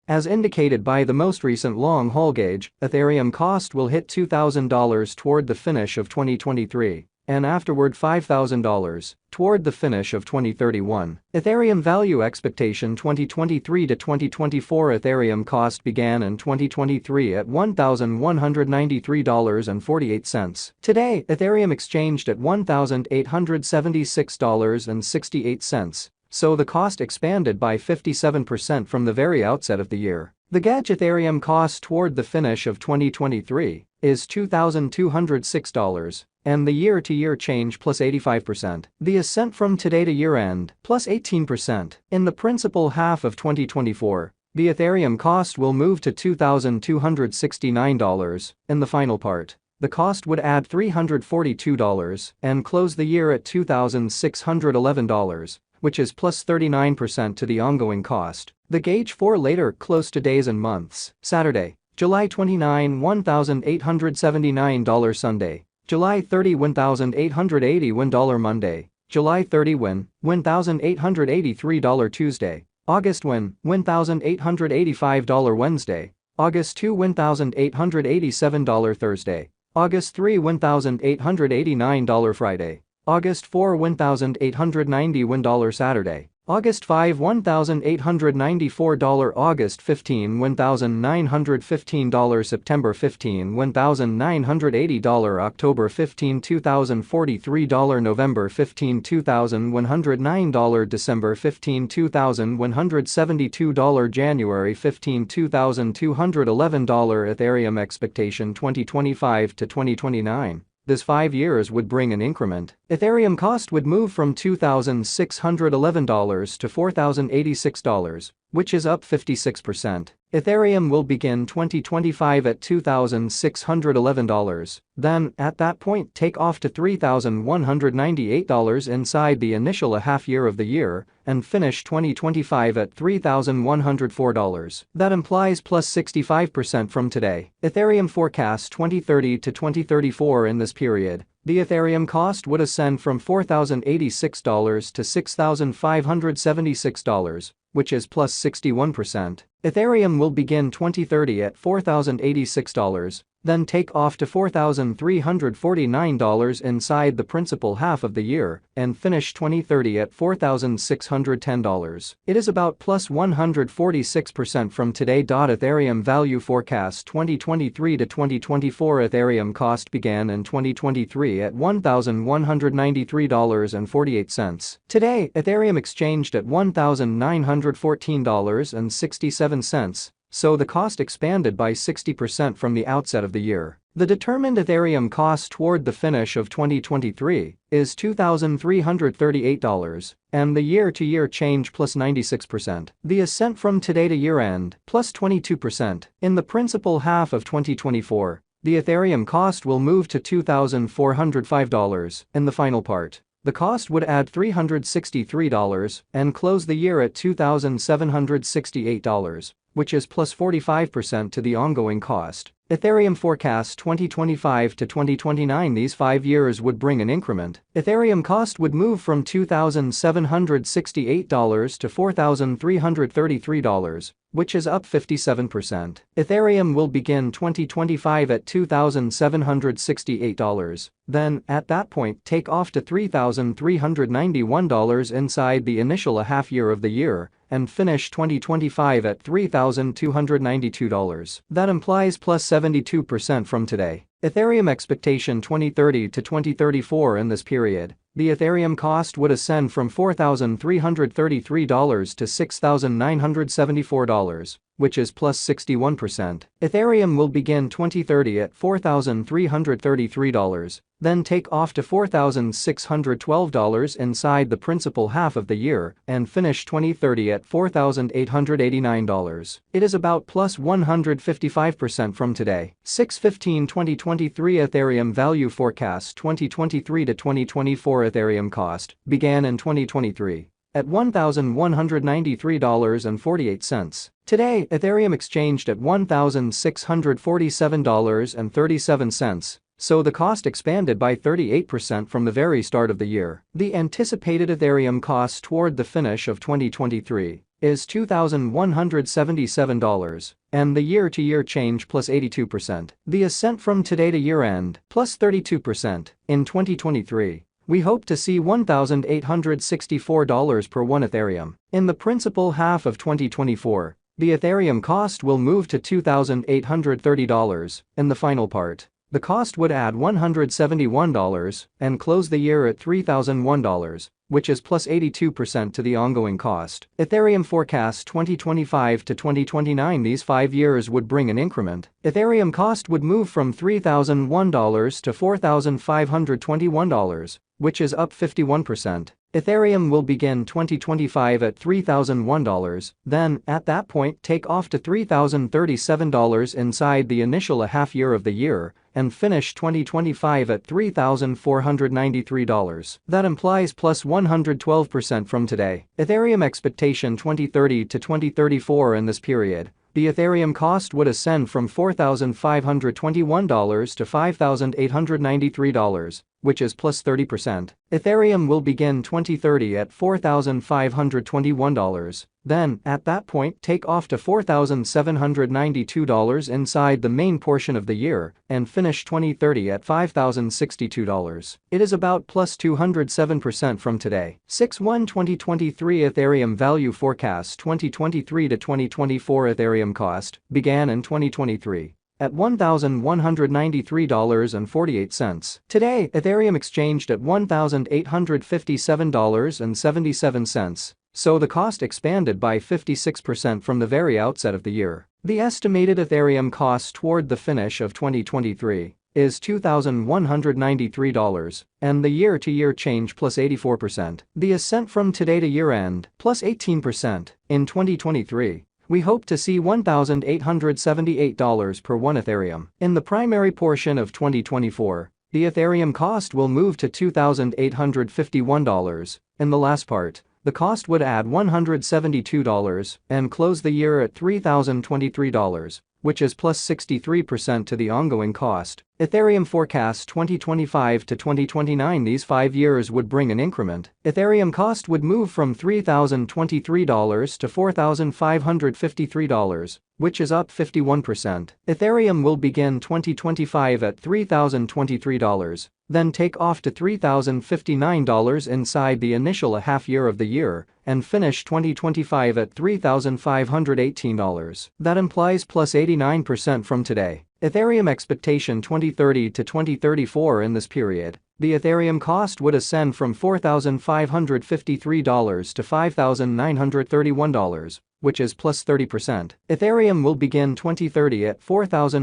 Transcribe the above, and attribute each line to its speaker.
Speaker 1: As indicated by the most recent long-haul gauge, Ethereum cost will hit $2,000 toward the finish of 2023, and afterward $5,000 toward the finish of 2031. Ethereum value expectation 2023 to 2024. Ethereum cost began in 2023 at $1,193.48. Today, Ethereum exchanged at $1,876.68. So the cost expanded by 57% from the very outset of the year. The gauge Ethereum cost toward the finish of 2023 is $2,206, and the year-to-year change plus 85%. The ascent from today to year-end plus 18%. In the principal half of 2024, the Ethereum cost will move to $2,269. In the final part, the cost would add $342 and close the year at $2,611. Which is plus 39% to the ongoing cost. The gauge for later close to days and months. Saturday, July 29, $1,879. Sunday, July 30, $1,880. Monday, July 30, $1,883. Tuesday, August $1,885. Wednesday, August 2, $1,887. Thursday, August 3, $1,889. Friday, August 4, $1,890. Saturday, August 5, $1,894. August 15, $1,915. September 15, $1,980. October 15, $2,043. November 15, $2,109. December 15, $2,172. January 15, $2,211. Ethereum expectation 2025 to 2029. This 5 years would bring an increment. Ethereum cost would move from $2,611 to $4,086, which is up 56%. Ethereum will begin 2025 at $2,611, then, at that point, take off to $3,198 inside the initial half year of the year, and finish 2025 at $3,104. That implies plus 65% from today. Ethereum forecast 2030 to 2034. In this period, the Ethereum cost would ascend from $4,086 to $6,576, which is plus 61%. Ethereum will begin 2030 at $4,086, then take off to $4,349 inside the principal half of the year, and finish 2030 at $4,610. It is about plus 146% from today. Ethereum value forecast 2023 to 2024. Ethereum cost began in 2023 at $1,193.48. Today, Ethereum exchanged at $1,914.67. So the cost expanded by 60% from the outset of the year. The determined Ethereum cost toward the finish of 2023 is $2,338, and the year-to-year change plus 96%. The ascent from today to year-end plus 22%. In the principal half of 2024, the Ethereum cost will move to $2,405. In the final part, the cost would add $363 and close the year at $2,768. Which is plus 45% to the ongoing cost. Ethereum forecast 2025 to 2029. These 5 years would bring an increment. Ethereum cost would move from $2,768 to $4,333, which is up 57%. Ethereum will begin 2025 at $2,768, then, at that point, take off to $3,391 inside the initial half year of the year, and finish 2025 at $3,292. That implies plus 72% from today. Ethereum expectation 2030 to 2034. In this period, the Ethereum cost would ascend from $4,333 to $6,974, which is plus 61%. Ethereum will begin 2030 at $4,333, then take off to $4,612 inside the principal half of the year, and finish 2030 at $4,889. It is about plus 155% from today. 6/15/2023 Ethereum value forecast 2023 to 2024. Ethereum cost began in 2023 at $1,193.48. Today, Ethereum exchanged at $1,647.37. So the cost expanded by 38% from the very start of the year. The anticipated Ethereum cost toward the finish of 2023 is $2,177, and the year-to-year change plus 82%. The ascent from today to year-end plus 32%. In 2023, we hope to see $1,864 per 1 Ethereum. In the principal half of 2024, the Ethereum cost will move to $2,830. In the final part, the cost would add $171 and close the year at $3,001, which is plus 82% to the ongoing cost. Ethereum forecasts 2025 to 2029. These 5 years would bring an increment. Ethereum cost would move from $3,001 to $4,521, which is up 51%. Ethereum will begin 2025 at $3,001, then, at that point, take off to $3,037 inside the initial half year of the year, and finish 2025 at $3,493. That implies plus 112% from today. Ethereum expectation 2030 to 2034. In this period, the Ethereum cost would ascend from $4,521 to $5,893, which is plus 30%. Ethereum will begin 2030 at $4,521, then, at that point, take off to $4,792 inside the main portion of the year, and finish 2030 at $5,062. It is about plus 207% from today. 6/1/2023 Ethereum value forecast 2023 to 2024 Ethereum cost began in 2023 at $1,193.48. Today, Ethereum exchanged at $1,857.77, so the cost expanded by 56% from the very outset of the year. The estimated Ethereum cost toward the finish of 2023 is $2,193, and the year-to-year change plus 84%. The ascent from today to year-end plus 18%. In 2023, we hope to see $1,878 per 1 Ethereum. In the primary portion of 2024, the Ethereum cost will move to $2,851. In the last part, the cost would add $172 and close the year at $3,023, which is plus 63% to the ongoing cost. Ethereum forecasts 2025 to 2029. These 5 years would bring an increment. Ethereum cost would move from $3,023 to $4,553, which is up 51%. Ethereum will begin 2025 at $3,023, then take off to $3,059 inside the initial half year of the year, and finish 2025 at $3,518. That implies plus 89% from today. Ethereum expectation 2030 to 2034. In this period, the Ethereum cost would ascend from $4,553 to $5,931, which is plus 30%. Ethereum will begin 2030 at $4,000